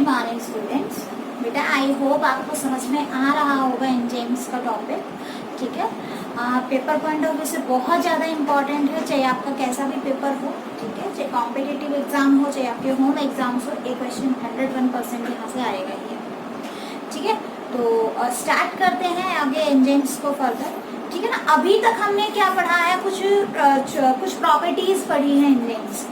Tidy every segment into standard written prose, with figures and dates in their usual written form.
हमारे स्टूडेंट्स, बेटा I hope आपको समझ में आ रहा होगा एंजाइम्स का टॉपिक। ठीक है, पेपर पॉइंट ऑफ व्यू से बहुत ज़्यादा इम्पॉर्टेंट है, चाहे आपका कैसा भी पेपर हो। ठीक है, चाहे कॉम्पिटिटिव एग्जाम हो, चाहे आपके होम एग्जाम्स हो, एक क्वेश्चन 101% यहाँ से आएगा ही है। ठीक है, तो स्टार्ट करते हैं आगे एंजाइम्स को फर्दर। ठीक है ना, अभी तक हमने क्या पढ़ा है, कुछ प्रॉपर्टीज पढ़ी हैं एंजाइम्स।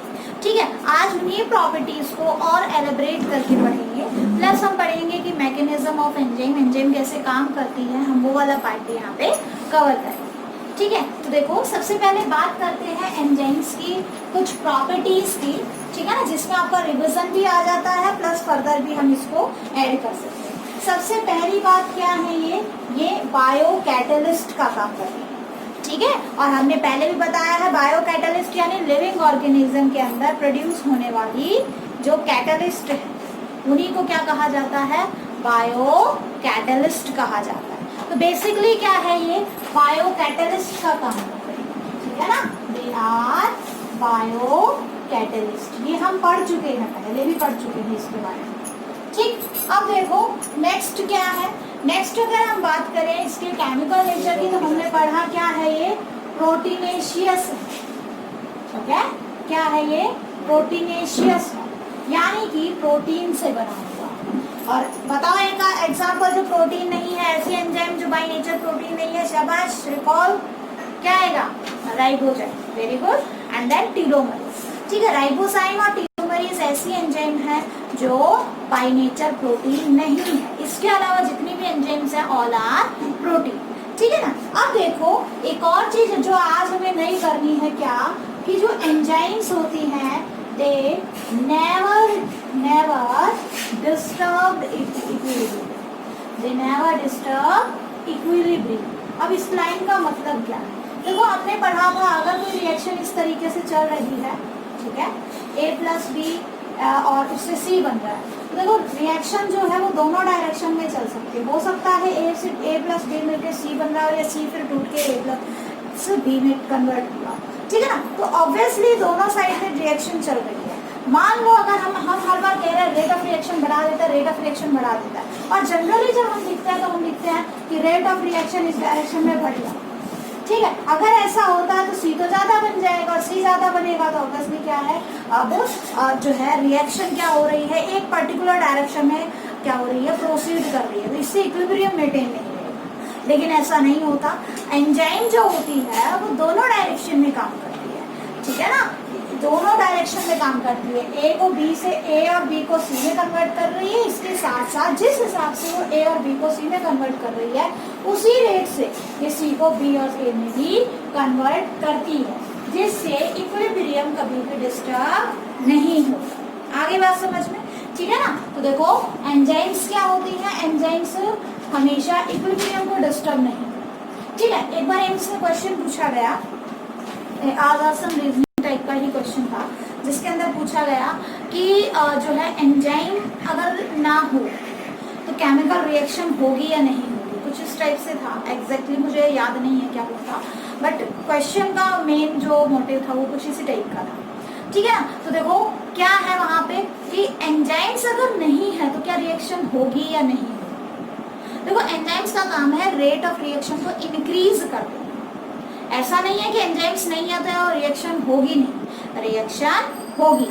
ठीक है, आज उन्हीं प्रॉपर्टीज को और एलेबरेट करके पढ़ेंगे, प्लस हम पढ़ेंगे कि मैकेनिज्म ऑफ एंजाइम कैसे काम करती है, हम वो वाला पार्ट यहाँ पे कवर करेंगे। ठीक है, तो देखो सबसे पहले बात करते हैं एंजाइम्स की कुछ प्रॉपर्टीज की। ठीक है ना, जिसमें आपका रिविजन भी आ जाता है, प्लस फर्दर भी हम इसको ऐड कर सकते हैं। सबसे पहली बात क्या है, ये बायो कैटलिस्ट का काम करती है। ठीक है, और हमने पहले भी बताया है बायो कैटलिस्ट यानी लिविंग ऑर्गेनिज्म के अंदर प्रोड्यूस होने वाली जो कैटलिस्ट है उन्हीं को क्या कहा जाता है, बायो कैटलिस्ट कहा जाता है। तो बेसिकली क्या है, ये बायो कैटलिस्ट का काम करते हैं। ठीक है ना, दे आर बायो कैटलिस्ट, ये हम पढ़ चुके हैं, पहले भी पढ़ चुके हैं इसके बारे में। ठीक, अब देखो नेक्स्ट क्या है। नेक्स्ट अगर हम बात करें इसके केमिकल नेचर की, तो हमने पढ़ा क्या है, ये प्रोटीनेशियस। ठीक है, क्या है ये, प्रोटीनेशियस यानी कि प्रोटीन से बना हुआ। और बताओ एक एग्जांपल जो प्रोटीन नहीं है, ऐसी एंजाइम जो बाय नेचर प्रोटीन नहीं है। शाबाश, रिकॉल, क्या आएगा, ribozyme. Very good. And then telomerase. ठीक है, राइबोजाइम और टीलोमरेज ऐसी एंजाइम है जो बाय नेचर प्रोटीन नहीं है। इसके अलावा जितनी भी एंजाइम्स हैं ऑल आर प्रोटीन। ठीक है ना, अब देखो एक और चीज जो आज हमें नहीं करनी है, क्या कि जो एंजाइम्स होती हैं they never disturb equilibrium. They never disturb equilibrium. अब इस लाइन का मतलब क्या है, देखो आपने पढ़ा था अगर कोई रिएक्शन इस तरीके से चल रही है, ठीक है, A+B और उससे C बन रहा है, तो देखो रिएक्शन जो है वो दोनों डायरेक्शन में चल सकती है। हो सकता है A+B मिलकर C बन रहा है, या C फिर टूट के A+B में कन्वर्ट हुआ। ठीक है ना, तो ऑब्वियसली दोनों साइड में रिएक्शन चल रही है। मान लो अगर हम हर बार कह रहे हैं रेट ऑफ रिएक्शन बढ़ा देता है, रेट ऑफ रिएक्शन बढ़ा देता है, और जनरली जब हम लिखते हैं तो हम लिखते हैं कि रेट ऑफ रिएक्शन इस डायरेक्शन में बढ़ गया। ठीक है, अगर ऐसा होता है तो C तो ज्यादा बन जाएगा, और C ज्यादा बनेगा तो ऑब्वियसली क्या है, अब जो है रिएक्शन क्या हो रही है, एक पर्टिकुलर डायरेक्शन में क्या हो रही है, प्रोसीड कर रही है, तो इससे इक्विलिब्रियम मेंटेन नहीं रहेगा। लेकिन ऐसा नहीं होता, एंजाइम जो होती है वो दोनों डायरेक्शन में काम करती है। ठीक है ना, दोनों डायरेक्शन में काम करती है। A को B से, A और B को C में कन्वर्ट कर रही है, इसके साथ साथ जिस हिसाब से वो A और B को C में कन्वर्ट कर रही है उसी रेट से ये C को B और A में भी कन्वर्ट करती है, जिससे इक्विलिब्रियम कभी भी डिस्टर्ब नहीं होता। आगे बात समझ में, ठीक है ना। तो देखो एंजाइम्स क्या होती है, एंजाइम्स हमेशा इक्विलिब्रियम को डिस्टर्ब नहीं करती। ठीक है, एक बार एम्स में क्वेश्चन पूछा गया, आजासम रीजनिंग टाइप का ही क्वेश्चन था, जिसके अंदर पूछा गया कि जो है एंजाइम अगर ना हो तो केमिकल रिएक्शन होगी या नहीं होगी, कुछ इस टाइप से था। एग्जैक्टली मुझे याद नहीं है क्या वो था, बट क्वेश्चन का मेन जो मोटिव था वो कुछ इसी टाइप का था। ठीक है ना, तो देखो क्या है वहां पे कि एंजाइम्स अगर नहीं है तो क्या रिएक्शन होगी या नहीं होगी। देखो एंजाइम्स का काम है रेट ऑफ रिएक्शन को इंक्रीज कर देना। ऐसा नहीं है कि एंजाइम्स नहीं आते और रिएक्शन होगी नहीं, रिएक्शन होगी।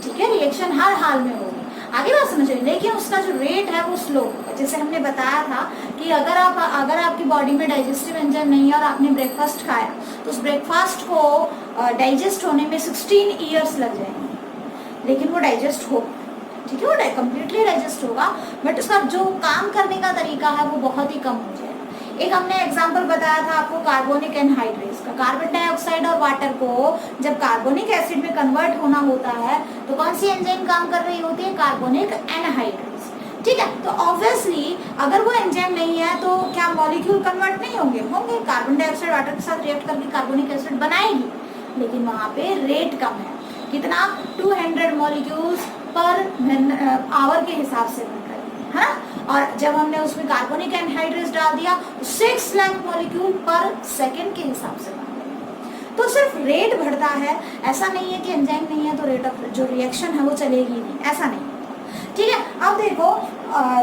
ठीक है, रिएक्शन हर हाल में होगी। आगे बात समझ रही, लेकिन उसका जो रेट है वो स्लो होगा। जैसे हमने बताया था कि अगर आपकी बॉडी में डाइजेस्टिव एंजाइम नहीं है और आपने ब्रेकफास्ट खाया तो उस ब्रेकफास्ट को डाइजेस्ट होने में 16 ईयर्स लग जाएंगे, लेकिन वो डाइजेस्ट होगा। ठीक है, वो कम्प्लीटली डाइजेस्ट होगा, बट उसका जो काम करने का तरीका है वो बहुत ही कम हो जाएगा। एक हमने एग्जांपल बताया था आपको कार्बोनिक एनहाइड्रेस का। कार्बन डाइऑक्साइड और वाटर को जब कार्बोनिक एसिड में कन्वर्ट होना होता है तो कौन सी एंजाइम काम कर रही होती है, कार्बोनिक एनहाइड्रेस। ठीक है, तो ऑब्वियसली अगर वो एंजाइम नहीं है तो क्या मॉलिक्यूल कन्वर्ट नहीं होंगे, कार्बन डाइऑक्साइड वाटर के साथ रिएक्ट करके कार्बोनिक एसिड बनाएगी, लेकिन वहां पे रेट कम है। कितना, 200 मॉलिक्यूल्स पर आवर के हिसाब से बन रही है ना। और जब हमने उसमें कार्बोनिक एनहाइड्रेस डाल दिया तो 6 लाख मॉलिक्यूल पर सेकेंड के हिसाब से बन रही है। तो सिर्फ रेट बढ़ता है, ऐसा नहीं है कि एंजाइम नहीं है तो रेट ऑफ जो रिएक्शन है वो चलेगी नहीं, ऐसा नहीं। ठीक है। अब देखो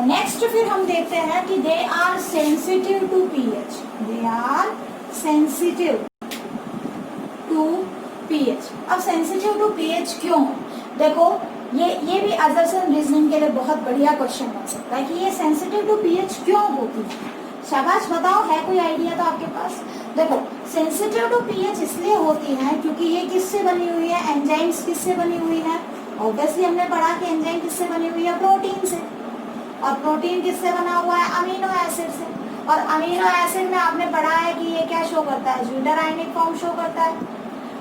नेक्स्ट फिर हम देखते हैं कि they are sensitive to pH, they are sensitive to pH. अब सेंसिटिव टू पीएच क्यों? देखो ये भी असर्शन रीजनिंग के लिए बहुत बढ़िया क्वेश्चन बन सकता है कि ये सेंसिटिव टू पीएच क्यों होती है। शाबाश, बताओ, है कोई आइडिया तो आपके पास? देखो सेंसिटिव टू पीएच इसलिए होती है क्योंकि ये किससे बनी हुई है, एंजाइम्स किससे बनी हुई है? ऑब्वियसली हमने पढ़ा कि एंजाइम किससे बनी हुई है, प्रोटीन से। और प्रोटीन किससे बना हुआ है, अमीनो एसिड से। और अमीनो एसिड में आपने पढ़ा है कि ये क्या शो करता है, ज्विटर आयनिक फॉर्म शो करता है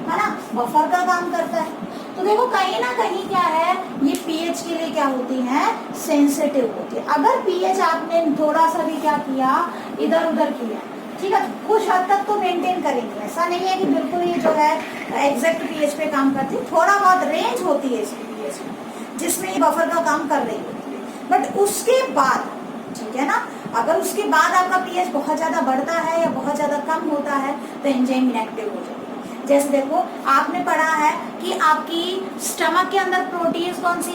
ना, बफर का काम करता है। तो देखो कहीं ना कहीं क्या है, ये पीएच के लिए क्या होती है, सेंसिटिव होती है। अगर पीएच आपने थोड़ा सा भी क्या किया, इधर उधर किया, ठीक है, कुछ हद तक तो मेंटेन करेंगे, ऐसा नहीं है कि बिल्कुल ये जो है एग्जैक्ट पीएच पे काम करती है, थोड़ा बहुत रेंज होती है इसकी पीएच में जिसमें ये बफर का काम कर रही होती है। बट उसके बाद, ठीक है ना, अगर उसके बाद आपका पीएच बहुत ज्यादा बढ़ता है या बहुत ज्यादा कम होता है तो एंजाइम इनएक्टिव हो जाएगा। जैसे देखो आपने पढ़ा है कि आपकी स्टमक के अंदर प्रोटीन कौन सी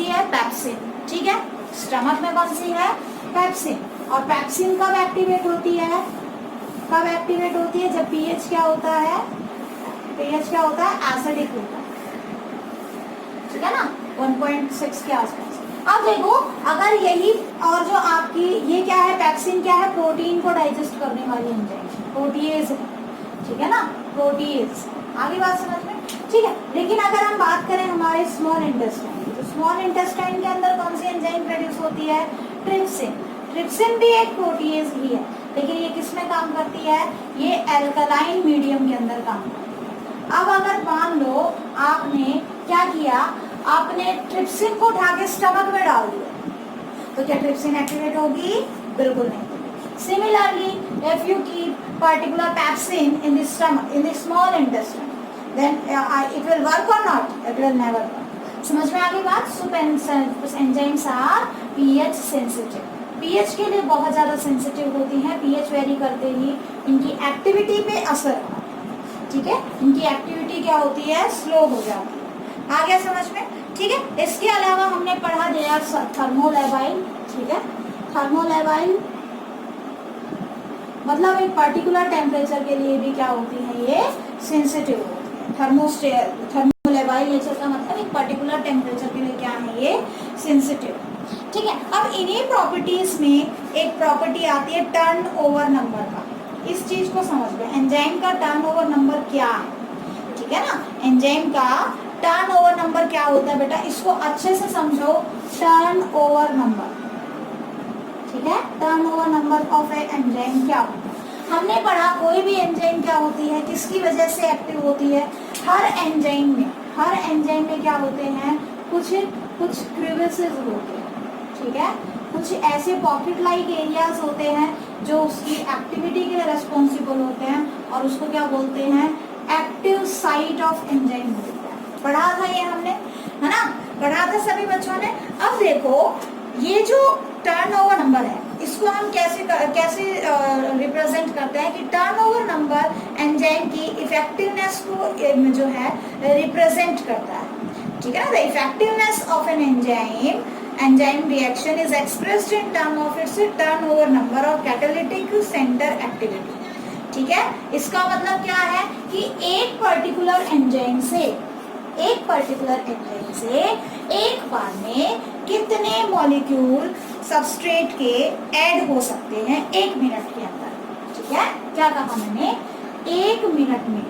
है, पेप्सिन, ठीक है, स्टमक में कौन सी है, पेप्सिन। और पेप्सिन कब एक्टिवेट होती है, जब पीएच क्या होता है, एसिडिक होता है, ठीक है ना, 1.6 के आसपास। अब देखो अगर यही, और जो आपकी ये क्या है, पेप्सिन क्या है, प्रोटीन को डाइजेस्ट करने वाली एंजाइम, प्रोटीएज है, ठीक है ना, प्रोटीएज। आगे बात समझ में, ठीक है। लेकिन अगर हम बात करें हमारे स्मॉल इंटेस्टाइन की, तो स्मॉल इंटेस्टाइन के अंदर कौन सी एंजाइम प्रोड्यूस होती है, ट्रिप्सिन। ट्रिप्सिन भी एक प्रोटीएज ही है, लेकिन ये किस में काम करती है, ये एल्कलाइन मीडियम के अंदर काम करती है। अब अगर मान लो आपने क्या किया, आपने ट्रिप्सिन को उठा के स्टमक में डाल दिया, तो क्या ट्रिप्सिन एक्टिवेट होगी, बिल्कुल नहीं। Similarly, if you keep particular pepsin in the stomach, in the small intestine, then it will work or not? It will never work. समझ में आ गई बात? So enzymes are pH sensitive. pH के लिए बहुत ज़्यादा सेंसिटिव होती हैं। pH वेरी करते ही इनकी एक्टिविटी पे असर होता है, ठीक है, इनकी एक्टिविटी क्या होती है, स्लो हो जाती है। आ गया समझ में, ठीक है। इसके अलावा हमने पढ़ा दिया थर्मोलेबाइल, ठीक है, थर्मोलेबाइल मतलब एक पर्टिकुलर टेम्परेचर के लिए भी क्या होती है, ये सेंसिटिव होती है। थर्मोलेबाइल नेचर का मतलब एक पर्टिकुलर टेम्परेचर के लिए क्या है, ये सेंसिटिव, ठीक है। अब इन्हीं प्रॉपर्टीज में एक प्रॉपर्टी आती है टर्न ओवर नंबर का। इस चीज को समझ लो, एंजाइम का टर्न ओवर नंबर क्या है, ठीक है ना, एंजाइम का टर्न ओवर नंबर क्या होता है बेटा, इसको अच्छे से समझो। टर्न ओवर नंबर, ठीक है, turn over number of A enzyme क्या होता है। हमने पढ़ा कोई भी एंजाइम क्या होती है, किसकी वजह से एक्टिव होती है। हर एंजाइम में क्या होते हैं, कुछ क्रिविसेस होते हैं, ठीक है, कुछ ऐसे पॉकेट लाइक एरियाज होते हैं जो उसकी एक्टिविटी के लिए रेस्पॉन्सिबल होते हैं, और उसको क्या बोलते हैं, एक्टिव साइट ऑफ एंजाइम बोलते हैं। पढ़ा था ये हमने, है ना, पढ़ा था सभी बच्चों ने। अब देखो ये जो टर्नओवर नंबर है, इसको हम कैसे रिप्रेजेंट करते हैं कि टर्नओवर नंबर एंजाइम की इफेक्टिवनेस को जो है रिप्रेजेंट करता है, ठीक है ना। The effectiveness of an enzyme reaction is expressed in term of its turnover number और कैटालिटिक सेंटर एक्टिविटी, ठीक है। इसका मतलब क्या है कि एक पर्टिकुलर एंजाइम से एक बार में कितने मॉलिक्यूल सबस्ट्रेट के ऐड हो सकते हैं 1 मिनट के अंदर, ठीक है। क्या कहा मैंने, 1 मिनट में,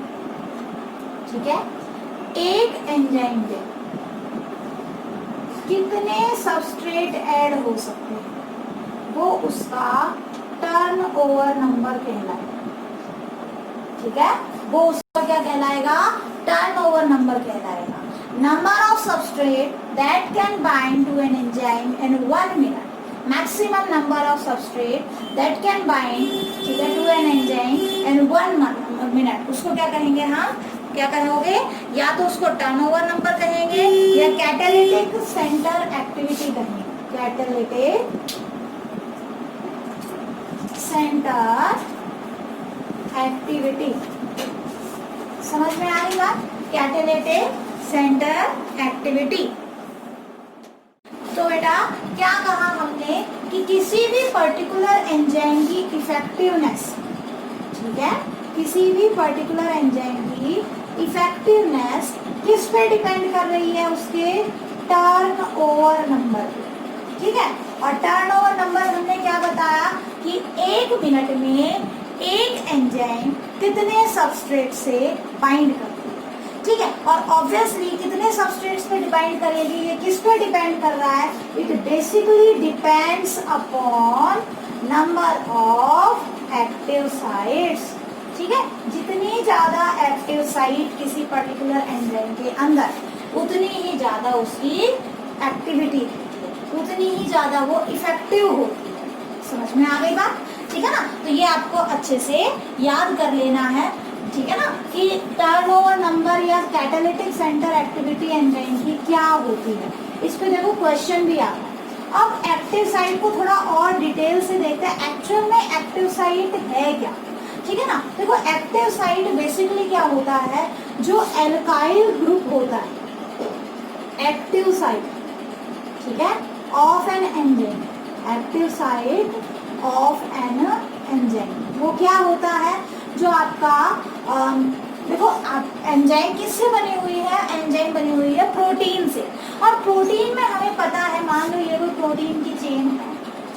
ठीक है, एक एंजाइम में कितने सबस्ट्रेट ऐड हो सकते हैं, वो उसका टर्नओवर नंबर कहलाएगा, ठीक है, वो उसका क्या कहलाएगा, टर्नओवर नंबर कहलाएगा। Number of substrate that can bind to an enzyme in 1 minute, maximum number of substrate that can bind, ठीक है, to an enzyme in 1 minute, उसको क्या कहेंगे हम, क्या कहोगे, या तो उसको टर्नओवर नंबर कहेंगे या कैटालिटिक सेंटर एक्टिविटी कहेंगे, कैटालिटिक सेंटर एक्टिविटी। समझ में आई बात, कैटालिटिक सेंटर एक्टिविटी। तो बेटा क्या कहा हमने कि किसी भी पर्टिकुलर एंजाइम की इफेक्टिवनेस, ठीक है, किसी भी पर्टिकुलर एंजाइम की इफेक्टिवनेस किस पे डिपेंड कर रही है, उसके टर्न ओवर नंबर पे, ठीक है। और टर्न ओवर नंबर हमने क्या बताया कि 1 मिनट में एक एंजाइम कितने सबस्ट्रेट से बाइंड करती है, ठीक है। और ऑब्वियसली कितने सबस्ट्रेट्स पे डिपेंड करेगी, ये किस पे डिपेंड कर रहा है, it basically depends upon number of active sites, ठीक है। जितनी ज्यादा एक्टिव साइट किसी पर्टिकुलर एंजाइम के अंदर उतनी ही ज्यादा उसकी एक्टिविटी, उतनी ही ज्यादा वो इफेक्टिव होती है। समझ में आ गई बात, ठीक है ना। तो ये आपको अच्छे से याद कर लेना है, ठीक है ना, कि टर्नओवर नंबर या कैटालिटिक सेंटर एक्टिविटी एंजाइम की क्या होती है। इस पे देखो क्वेश्चन भी आता है। अब एक्टिव साइट को थोड़ा और डिटेल से देखते हैं, एक्चुअल में एक्टिव साइट है क्या, ठीक है ना। देखो एक्टिव साइट बेसिकली क्या होता है, जो एल्काइल ग्रुप होता है, एक्टिव साइट, ठीक है, of an enzyme, active site of an enzyme, वो क्या होता है, जो आपका देखो एंजाइम किससे बनी हुई है, एंजाइम बनी हुई है प्रोटीन से। और प्रोटीन में हमें पता है, मान लो ये कोई प्रोटीन की चेन है,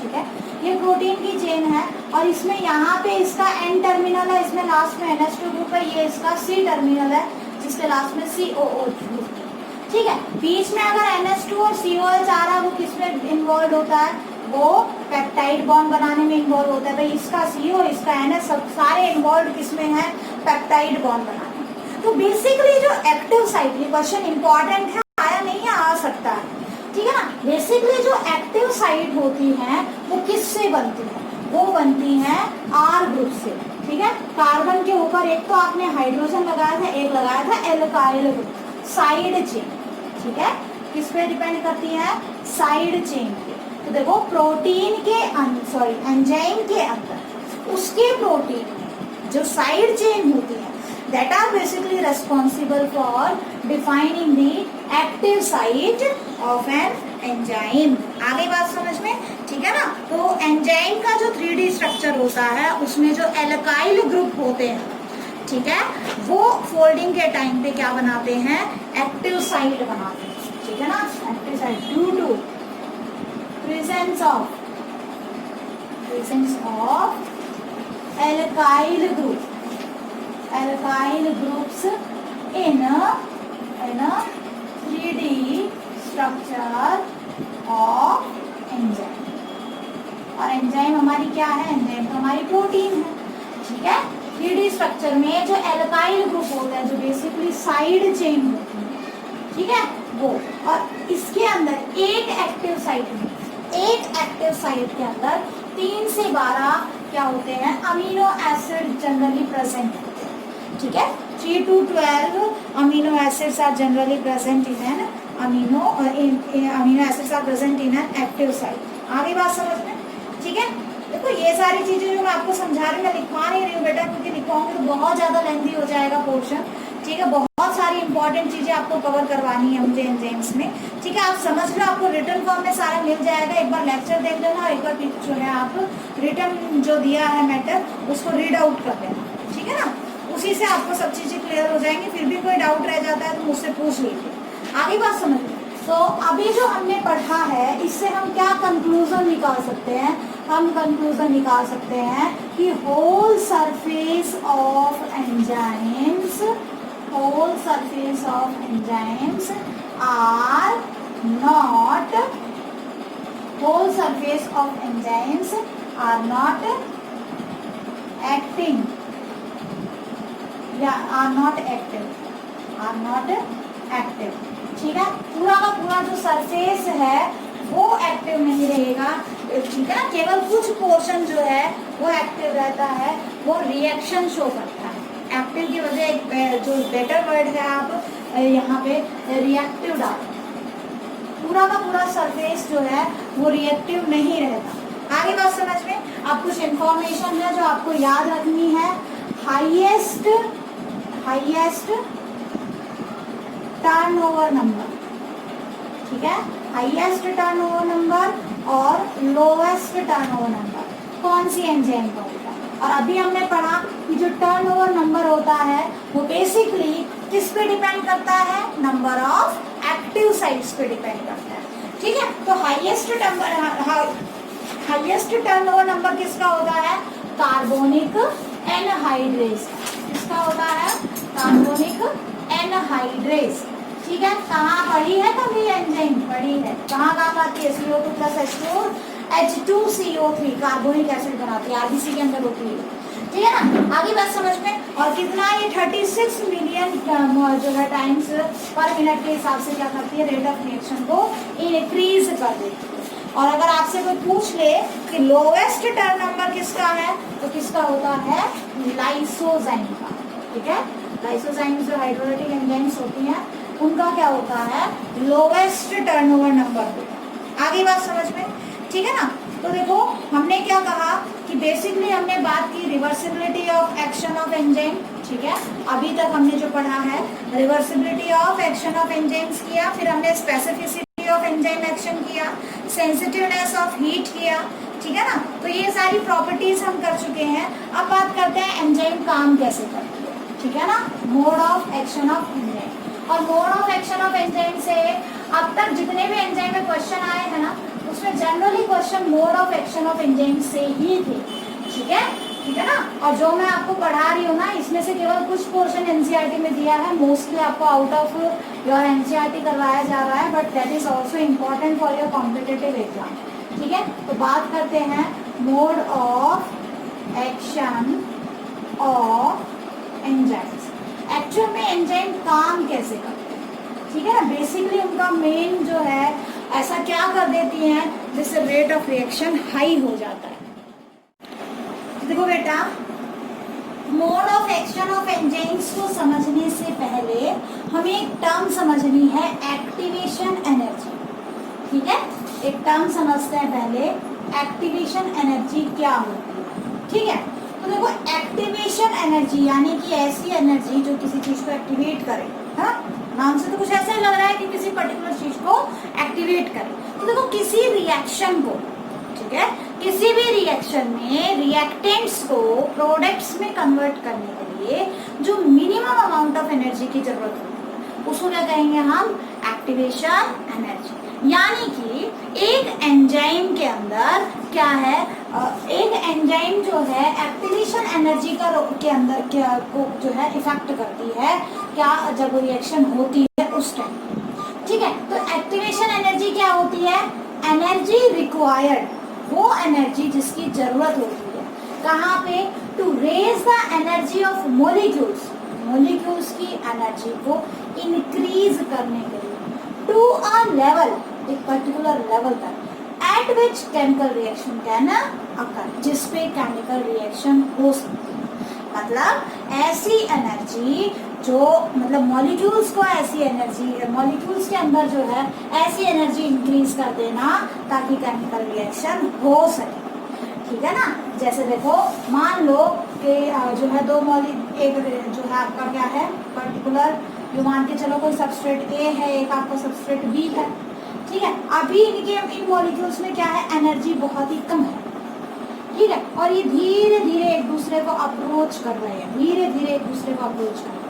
ठीक है, ये प्रोटीन की चेन है और इसमें यहाँ पे इसका एन टर्मिनल है, इसमें लास्ट में NH2 ग्रुप है, ये इसका C टर्मिनल है जिसके लास्ट में COOH ग्रुप, ठीक है। बीच में अगर NH2 और COH आ रहा है, वो किसमें इन्वॉल्व होता है, वो पेप्टाइड बॉन्ड बनाने में इन्वॉल्व होता है। भाई इसका CO, इसका NH, सब सारे इन्वॉल्व किसमें है, पेप्टाइड बॉन्ड बनाने में। तो बेसिकली जो एक्टिव साइट, ये क्वेश्चन इंपॉर्टेंट है, आया नहीं है, आ सकता है, ठीक है ना। बेसिकली जो एक्टिव साइट होती है वो किससे बनती है, वो बनती है R ग्रुप से, ठीक है। कार्बन के ऊपर एक तो आपने हाइड्रोजन लगाया था, एक लगाया था एल्काइल ग्रुप, साइड चेन, ठीक है। किस पे डिपेंड करती है, साइड चेन पे। तो देखो प्रोटीन के एंजाइम के अंदर उसके प्रोटीन में जो साइड चेन होती है, that are basically responsible for defining the active site of an enzyme। आगे बात समझ में, ठीक है ना। तो एंजाइम का जो 3D स्ट्रक्चर होता है, उसमें जो एल्काइल ग्रुप होते हैं, ठीक है, वो फोल्डिंग के टाइम पे क्या बनाते हैं, एक्टिव साइट बनाते हैं, ठीक है ना। Active site due to presence of alkyl group, alkyl groups in a 3D structure of enzyme। और एंजाइम हमारी क्या है, एंजाइम तो हमारी प्रोटीन है, ठीक है। 3D स्ट्रक्चर में जो एल्काइल ग्रुप होता है, जो बेसिकली साइड चेन होती है, ठीक है, वो। और इसके अंदर एक एक्टिव साइट में, एक एक्टिव साइट के अंदर 3 से 12 क्या होते हैं, अमीनो एसिड जनरली प्रेजेंट होते हैं, ठीक है। 3 to 12 amino acids are generally present in an amino acids are present in an active site. आगे बात समझ में, ठीक है। देखो ये सारी चीजें जो मैं आपको समझा रही हूँ, मैं लिखवा नहीं रही हूँ बेटा, क्योंकि लिखवाऊंगी तो बहुत ज्यादा लेंथी हो जाएगा पोर्शन, ठीक है। बहुत सारी इंपॉर्टेंट चीजें आपको कवर करवानी है मुझे एंजाइम्स में, ठीक है। आप समझ लो, आपको रिटन फॉर्म में सारा मिल जाएगा, एक बार लेक्चर देख लेना और एक बार जो है आप रिटन जो दिया है मैटर उसको रीड आउट कर लेना, ठीक है ना। उसी से आपको सब चीजें क्लियर हो जाएंगी। फिर भी कोई डाउट रह जाता है तो मुझसे पूछ लीजिए। आगे बात समझ लो। तो अभी जो हमने पढ़ा है, इससे हम क्या कंक्लूजन निकाल सकते हैं, हम कंक्लूजन निकाल सकते हैं कि whole surface of enzymes, whole surface of enzymes are not, whole surface of enzymes are not acting या are not active, are not active, ठीक है। पूरा का पूरा जो सरफेस है वो एक्टिव नहीं रहेगा, ठीक है। केवल कुछ पोर्शन जो है वो एक्टिव रहता है, वो रिएक्शन शो करता है। एक्टिव की वजह एक जो बेटर वर्ड है, आप यहाँ पे रिएक्टिव डाल, पूरा का पूरा सरफेस जो है वो रिएक्टिव नहीं रहता। आगे बात समझ में। अब कुछ इंफॉर्मेशन है जो आपको याद रखनी है। हाईएस्ट टर्नओवर नंबर, ठीक है, हाईएस्ट टर्नओवर नंबर और लोएस्ट टर्नओवर नंबर कौन सी एंजाइम का होता है। और अभी हमने पढ़ा कि जो टर्नओवर नंबर होता है वो बेसिकली किस पे डिपेंड करता है, नंबर ऑफ एक्टिव साइट्स पे डिपेंड करता है। ठीक है, तो हाईएस्ट टर्नओवर नंबर किसका होता है, कार्बोनिक एनहाइड्रेज। किसका होता है, कार्बोनिक एनहाइड्रेज। ठीक है, कहाँ पढ़ी है कभी एंजाइम, पढ़ी है, कहाँ काम आती है, CO2 plus H2CO3 carbonic acid बनाती है, RBC के अंदर होती है। ठीक है ना, आगे बात समझ में। और कितना, ये 36 मिलियन जो है टाइम्स पर मिनट के हिसाब से क्या करती है, रेट ऑफ रिएक्शन को इंक्रीज कर देती है। और अगर आपसे कोई पूछ ले कि लोवेस्ट टर्न नंबर किसका है, तो किसका होता है, लाइसोजाइम का। ठीक है, लाइसोजाइम जो हाइड्रोलाइटिक एंजाइम्स होती हैं उनका क्या होता है, लोवेस्ट टर्नओवर नंबर होता है। आगे बात समझ में। ठीक है ना, तो देखो हमने क्या कहा कि बेसिकली हमने बात की reversibility of action of enzyme. ठीक है, अभी तक हमने जो पढ़ा है reversibility of action of enzymes किया, फिर हमने स्पेसिफिसिटी ऑफ एंजाइम एक्शन किया, सेंसिटिवनेस ऑफ हीट किया। ठीक है ना, तो ये सारी प्रॉपर्टीज हम कर चुके हैं। अब बात करते हैं एंजाइम काम कैसे करती है। ठीक है ना, mode of action of enzyme. और mode of action of enzyme से अब तक जितने भी एंजाइम में क्वेश्चन आए हैं ना, उसमें generally question mode of action of enzyme से ही थे। ठीक है, ठीक है ना। और जो मैं आपको पढ़ा रही हूँ ना, इसमें से केवल कुछ पोर्शन एनसीईआरटी में दिया है, मोस्टली आपको आउट ऑफ योर एनसीईआरटी करवाया जा रहा है, but that is also important for your competitive exam. ठीक है, तो बात करते हैं mode of action of enzymes. Actual में एंजाइम काम कैसे करते हैं। ठीक है ना, बेसिकली उनका मेन जो है ऐसा क्या कर देती हैं जिससे रेट ऑफ रिएक्शन हाई हो जाता है। देखो बेटा, mode of action of enzymes को समझने से पहले हमें एक टर्म समझनी है, एक्टिवेशन एनर्जी। ठीक है, एक टर्म समझते हैं पहले, एक्टिवेशन एनर्जी क्या होती है। ठीक है, तो देखो एक्टिवेशन एनर्जी यानी कि ऐसी एनर्जी जो किसी चीज को एक्टिवेट करे। हाँ, नाम से तो कुछ ऐसा ही लग रहा है कि किसी पर्टिकुलर चीज को एक्टिवेट करे। तो देखो किसी रिएक्शन को, ठीक है, किसी भी रिएक्शन में रिएक्टेंट्स को प्रोडक्ट्स में कन्वर्ट करने के लिए जो मिनिमम अमाउंट ऑफ एनर्जी की जरूरत होती है उसको क्या कहेंगे हम, एक्टिवेशन एनर्जी। यानी कि एक एंजाइम के अंदर क्या है, एक एंजाइम जो है एक्टिवेशन एनर्जी का के अंदर क्या को जो है इफेक्ट करती है क्या, जब रिएक्शन होती है उस टाइम। ठीक है, तो एक्टिवेशन एनर्जी क्या होती है, एनर्जी रिक्वायर्ड, वो एनर्जी जिसकी जरूरत होती है कहाँ पे, to raise the energy of molecules, molecules की एनर्जी को इंक्रीज करने के लिए, टू अ लेवल, एक पर्टिकुलर लेवल तक, at which chemical reaction can occur, जिसपे केमिकल रिएक्शन हो सकती है। मतलब ऐसी एनर्जी जो, मतलब मॉलिक्यूल्स को ऐसी एनर्जी, मॉलिक्यूल्स के अंदर जो है ऐसी एनर्जी इंक्रीज कर देना ताकि केमिकल रिएक्शन हो सके। ठीक है ना, जैसे देखो मान लो कि जो है दो एक जो है आपका क्या है पर्टिकुलर, जो मान के चलो कोई सबस्ट्रेट ए है, एक आपका सबस्ट्रेट बी है। ठीक है, अभी इनके इन मॉलिक्यूल्स में क्या है, एनर्जी बहुत ही कम है। ठीक है, और ये धीरे धीरे एक दूसरे को अप्रोच कर रहे हैं, धीरे धीरे एक दूसरे को अप्रोच कर रहे हैं।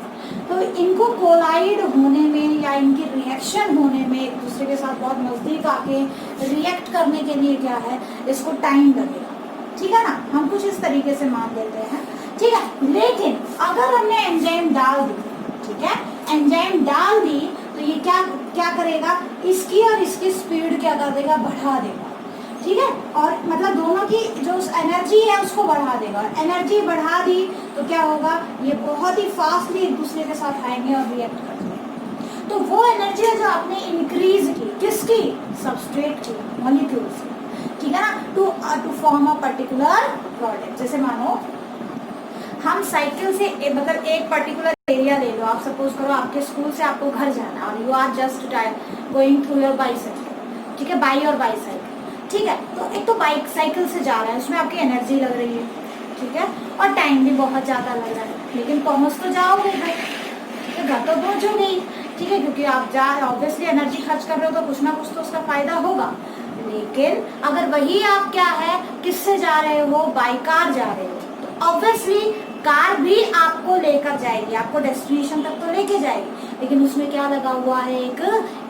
तो इनको कोलाइड होने में या इनके रिएक्शन होने में, एक दूसरे के साथ बहुत नजदीक आके रिएक्ट करने के लिए क्या है, इसको टाइम लगेगा। ठीक है ना, हम कुछ इस तरीके से मान लेते हैं। ठीक है, लेकिन अगर हमने एंजाइम डाल दी, ठीक है, एंजाइम डाल दी तो ये क्या क्या करेगा, इसकी और इसकी स्पीड क्या कर देगा, बढ़ा देगा। ठीक है, और मतलब दोनों की जो एनर्जी है उसको बढ़ा देगा। एनर्जी बढ़ा दी तो क्या होगा, ये बहुत ही फास्टली एक दूसरे के साथ आएंगे और रिएक्ट करेंगे। तो वो एनर्जी है जो आपने इंक्रीज की, किसकी, सबस्ट्रेट की, मॉलिक्यूल्स की। ठीक है ना, to form a particular product. जैसे मानो हम साइकिल से मतलब एक पर्टिकुलर एरिया ले लो, आप सपोज करो आपके स्कूल से आपको घर जाना और you are just going through your bicycle. ठीक है, बाई और बाइसाइकिल। ठीक है, तो एक तो बाइक साइकिल से जा रहा है, उसमें आपकी एनर्जी लग रही है। ठीक है, और टाइम भी बहुत ज्यादा लग रहा है, लेकिन पहुंच तो जाओगे भाई, तो घर तो पहुंचोगे ही। ठीक है, क्योंकि आप ऑब्वियसली एनर्जी खर्च कर रहे हो तो कुछ ना कुछ तो उसका फायदा होगा। लेकिन अगर वही आप क्या है, किससे जा रहे हो, बाय कार जा रहे हो, तो ऑब्वियसली कार भी आपको लेकर जाएगी, आपको डेस्टिनेशन तक तो लेके जाएगी, लेकिन उसमें क्या लगा हुआ है, एक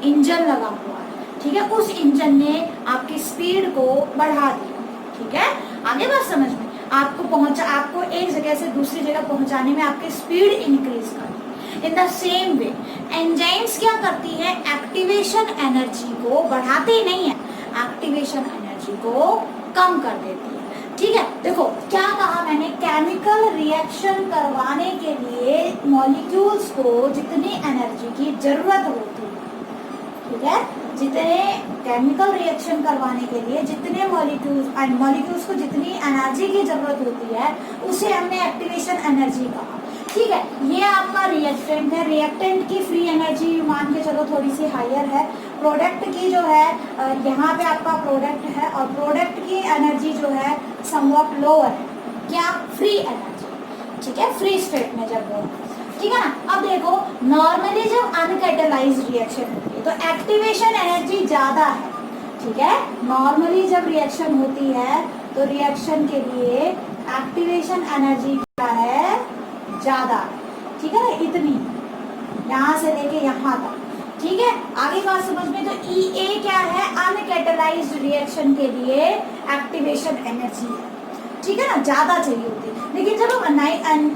इंजन लगा हुआ है। ठीक है, उस इंजन ने आपकी स्पीड को बढ़ा दिया। ठीक है, आगे बात समझ में, आपको एक जगह से दूसरी जगह पहुंचाने में आपकी स्पीड इंक्रीज कर। In the same way enzymes क्या करती है, एक्टिवेशन एनर्जी को बढ़ाते ही नहीं है, एक्टिवेशन एनर्जी को कम कर देती है। ठीक है, देखो क्या कहा मैंने, केमिकल रिएक्शन करवाने के लिए मॉलिक्यूल्स को जितनी एनर्जी की जरूरत होती है, ठीक है, जितने केमिकल रिएक्शन करवाने के लिए जितने मॉलिक्यूल्स को जितनी एनर्जी की जरूरत होती है, उसे हमने एक्टिवेशन एनर्जी कहा। ठीक है, ये आपका रिएक्टेंट है, रिएक्टेंट की फ्री एनर्जी मान के चलो थोड़ी सी हायर है, प्रोडक्ट की जो है यहाँ पे आपका प्रोडक्ट है, और प्रोडक्ट की एनर्जी जो है समवॉट लोअर है, क्या, फ्री एनर्जी। ठीक है, फ्री स्टेट में जब वो, ठीक है ना। अब देखो नॉर्मली जब अनकैटालाइज्ड रिएक्शन होती है तो एक्टिवेशन एनर्जी ज्यादा है। ठीक है, नॉर्मली जब रिएक्शन होती है तो रिएक्शन के लिए एक्टिवेशन एनर्जी क्या है, ज्यादा। ठीक है ना, इतनी यहाँ से लेके यहाँ तक। ठीक है, आगे बात समझ में, तो EA क्या है, अनकैटालाइज्ड रिएक्शन के लिए एक्टिवेशन एनर्जी है। ठीक है ना, ज्यादा चाहिए होती है। लेकिन जब हम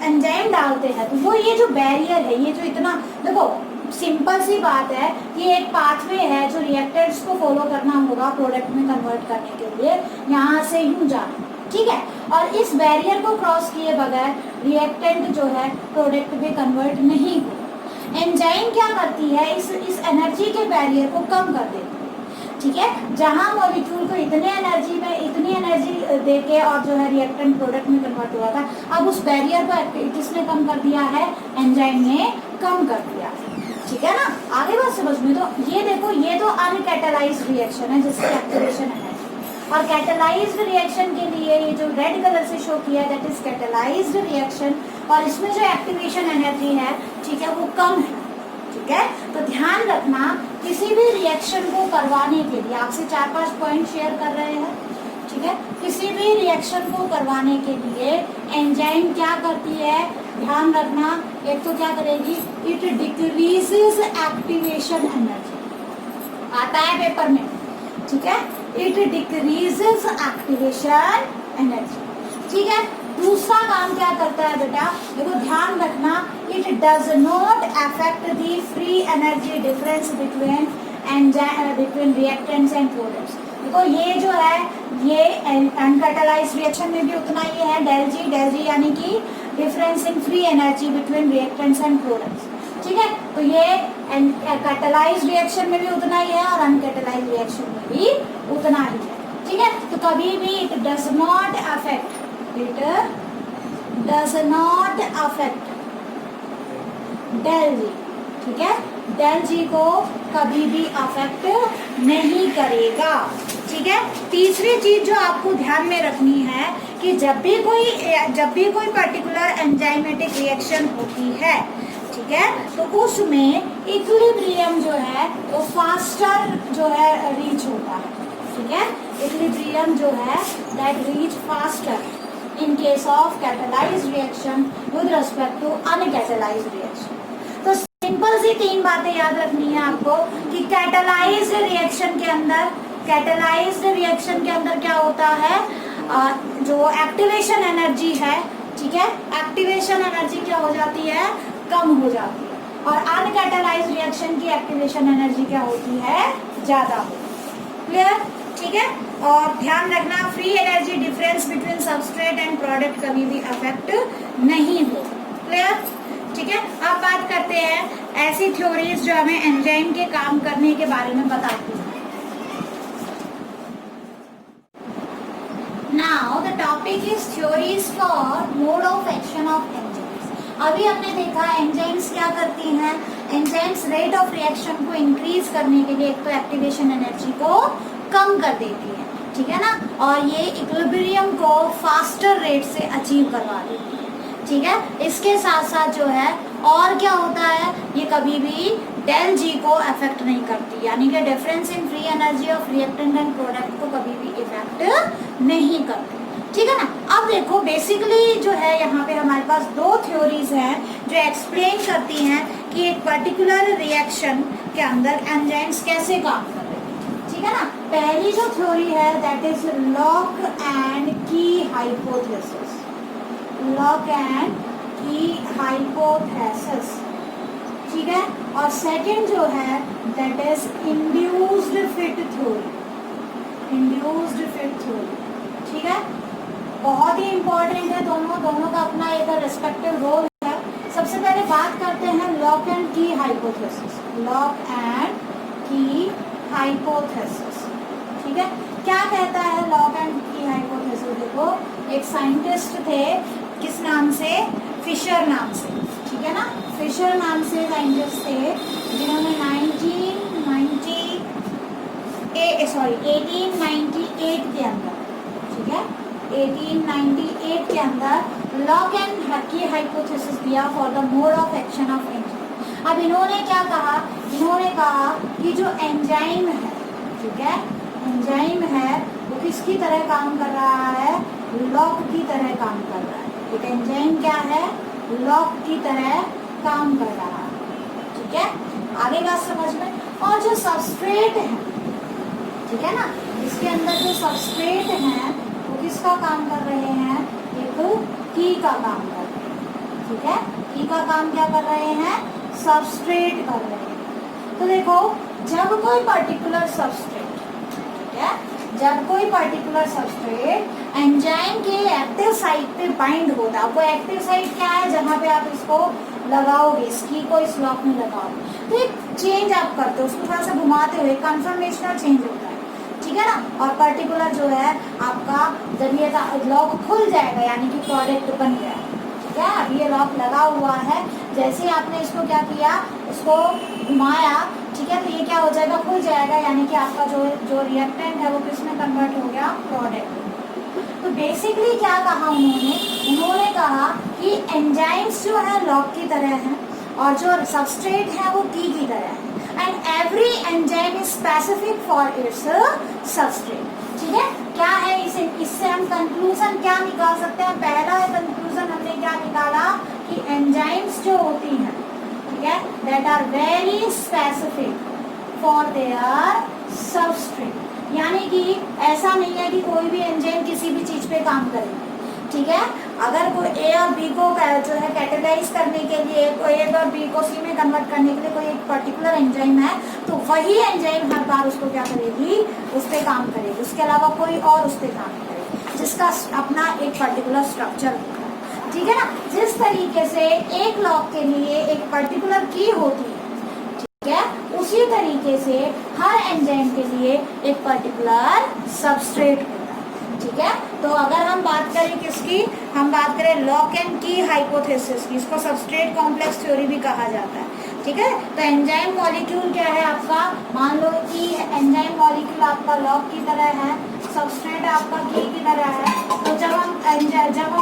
एंजाइम डालते हैं तो वो ये जो बैरियर है, ये जो इतना, देखो सिंपल सी बात है, ये एक पाथवे है जो रिएक्टेंट्स को फॉलो करना होगा प्रोडक्ट में कन्वर्ट करने के लिए, यहाँ से यूं जाना। ठीक है, और इस बैरियर को क्रॉस किए बगैर रिएक्टेंट जो है प्रोडक्ट में कन्वर्ट नहीं होगा। एंजाइम क्या करती है, इस एनर्जी के बैरियर को कम कर देती है। ठीक है, जहां मॉलिक्यूल को इतनी एनर्जी देके और जो है रिएक्टेंट प्रोडक्ट में कन्वर्ट हुआ था, अब उस बैरियर को किसने कम कर दिया है, एंजाइम ने कम कर दिया। ठीक है ना, आगे बात समझ में, तो ये देखो, ये तो अनकैटालाइज्ड रिएक्शन है जिसकी एक्टिवेशन एनर्जी, और कैटालाइज्ड रिएक्शन के लिए ये जो रेड कलर से शो किया दैट इज कैटालाइज्ड रिएक्शन, और इसमें जो एक्टिवेशन एनर्जी है, ठीक है, वो कम है। ठीक है, तो ध्यान रखना, किसी भी रिएक्शन को करवाने के लिए आपसे 4-5 पॉइंट शेयर कर रहे हैं। ठीक है, किसी भी रिएक्शन को करवाने के लिए एंजाइम क्या करती है, ध्यान रखना, एक तो क्या करेगी, इट डिक्रीजेस एक्टिवेशन एनर्जी, आता है पेपर में। ठीक है, इट डिक्रीजेस एक्टिवेशन एनर्जी। ठीक है, दूसरा काम क्या करता है बेटा, देखो ध्यान रखना, it does not affect the free energy difference between reactants and products. देखो ये जो है, ये अनकैटालाइज्ड रिएक्शन में भी उतना ही है, डेल जी यानी कि difference in free energy between reactants and products. ठीक है, तो ये कैटालाइज्ड रिएक्शन में भी उतना ही है और अनकैटालाइज्ड रिएक्शन में भी उतना ही है। ठीक है, तो कभी भी it does not affect, it does not affect del G. ठीक है, डेल जी को कभी भी अफेक्ट नहीं करेगा। ठीक है, तीसरी चीज जो आपको ध्यान में रखनी है कि जब भी कोई पर्टिकुलर एंजाइमेटिक रिएक्शन होती है, ठीक है, तो उसमें इक्विलिब्रियम जो है वो फास्टर जो है रीच होता है। ठीक है, इक्विलिब्रियम जो है that reach faster in case of catalyzed reaction with respect to uncatalyzed reaction। तो सिंपल सी 3 बातें याद रखनी है आपको कि कैटालाइज्ड रिएक्शन के अंदर क्या होता है, जो एक्टिवेशन एनर्जी है, ठीक है, एक्टिवेशन एनर्जी क्या हो जाती है, कम हो जाती है, और अनकैटालाइज्ड रिएक्शन की एक्टिवेशन एनर्जी क्या होती है, ज्यादा होती है। क्लियर? ठीक है, और ध्यान रखना, free energy difference between substrate and product कभी भी अफेक्ट नहीं हो। क्लियर? ठीक है, अब बात करते हैं ऐसी थ्योरीज जो हमें एंजाइम के काम करने के बारे में बताती हैं। Now the topic is theories for mode of action of enzymes. अभी हमने देखा एंजाइम्स क्या करती हैं, एंजाइम्स रेट ऑफ रिएक्शन को इंक्रीज करने के लिए एक तो एक्टिवेशन एनर्जी को कम कर देती है, ठीक है ना, और ये इक्विलिब्रियम को फास्टर रेट से अचीव करवा देती है। ठीक है, इसके साथ साथ जो है और क्या होता है, ये कभी भी डेल जी को अफेक्ट नहीं करती, यानी कि difference in free energy of reactant and product को कभी भी इफेक्ट नहीं करती, ठीक है ना। अब देखो बेसिकली जो है यहाँ पे हमारे पास दो थ्योरीज हैं जो एक्सप्लेन करती हैं कि एक पर्टिकुलर रिएक्शन के अंदर एंजाइम्स कैसे काम कर रहे हैं, ठीक है ना। पहली जो थ्योरी है दैट इज लॉक एंड की हाइपोथेसिस, लॉक एंड की हाइपोथेसिस, ठीक है। और सेकंड जो है that is induced fit theory, induced fit theory, ठीक है। बहुत ही इंपॉर्टेंट है दोनों का अपना एक रेस्पेक्टिव रोल है। सबसे पहले बात करते हैं लॉक एंड की हाइपोथेसिस, लॉक एंड की हाइपोथेसिस, ठीक है। क्या कहता है लॉक एंड की हाइपोथेसिस? देखो एक साइंटिस्ट थे, किस नाम से? फिशर नाम से, ठीक है ना। फिशर नाम से साइंटिस्ट थे जिन्होंने 1898 के अंदर, ठीक है, 1898 के अंदर लॉक एंड की हाइपोथेसिस दिया for the mode of action of enzyme. अब इन्होंने क्या कहा? इन्होंने कहा कि जो एंजाइम है, ठीक है, एंजाइम है वो किसकी तरह काम कर रहा है? लॉक की तरह काम कर रहा है। एक एंजाइम क्या है? लॉक की तरह काम कर रहा है, ठीक है। आगे बात समझ में। और जो सबस्ट्रेट है, ठीक है ना, इसके अंदर जो सबस्ट्रेट है वो किसका काम कर रहे हैं? एक की का काम कर रहे हैं, ठीक है। की का काम क्या कर रहे हैं? सबस्ट्रेट कर रहे हैं। तो देखो जब कोई पर्टिकुलर सबस्ट्रेट, ठीक है, जब कोई पर्टिकुलर सबस्ट्रेट एंजाइम के एक्टिव साइट पे बाइंड होता है, वो एक्टिव साइट क्या है? जहाँ पे आप इसको लगाओगे, इस की को इस लॉक में लगाओगे, तो एक चेंज आप करते हो, उसको थोड़ा सा घुमाते हुए कन्फर्मेशनल चेंज होता है, ठीक है ना। और पर्टिकुलर जो है आपका जब ये लॉक खुल जाएगा यानी कि प्रोडक्ट बन गया, ठीक है। अब ये लॉक लगा हुआ है, जैसे आपने इसको क्या किया, इसको घुमाया, ठीक है, तो ये क्या हो जाएगा? खुल जाएगा, यानी कि आपका जो रिएक्टेंट है वो किसमें कन्वर्ट हो गया? प्रोडक्ट। तो बेसिकली क्या कहा उन्होंने? उन्होंने कहा कि एंजाइम्स जो है लॉक की तरह हैं और जो सबस्ट्रेट है वो की तरह है, and every enzyme is specific for its substrate, ठीक है। क्या है इससे हम कंक्लूजन क्या निकाल सकते हैं? पहला कंक्लूजन हमने क्या निकाला कि एंजाइम्स जो होती हैं, ठीक है, that are very specific for their substrate, यानी कि ऐसा नहीं है कि कोई भी एंजाइम किसी भी चीज पे काम करेगा, ठीक है। अगर कोई ए और बी को जो है कैटेगराइज करने के लिए, कोई ए और बी को सी में कन्वर्ट करने के लिए कोई एक पर्टिकुलर एंजाइम है, तो वही एंजाइम हर बार उसको क्या करेगी? उस पर काम करेगी, उसके अलावा कोई और उस पर काम करेगी, जिसका अपना एक पर्टिकुलर स्ट्रक्चर होता है, ठीक है ना। जिस तरीके से एक लॉक के लिए एक पर्टिकुलर की होती है, ठीक है, उसी तरीके से हर एंजाइम के लिए एक पर्टिकुलर सबस्ट्रेट होता है, ठीक है। तो अगर हम बात करें किसकी? हम बात करें लॉक एंड की हाइपोथेसिस की, इसको सबस्ट्रेट कॉम्प्लेक्स थ्योरी भी कहा जाता है, ठीक है। तो एंजाइम मॉलिक्यूल क्या है आपका? मान लो कि एंजाइम मॉलिक्यूल आपका लॉक की तरह है, सबस्ट्रेट आपका की तरह है। तो जब हम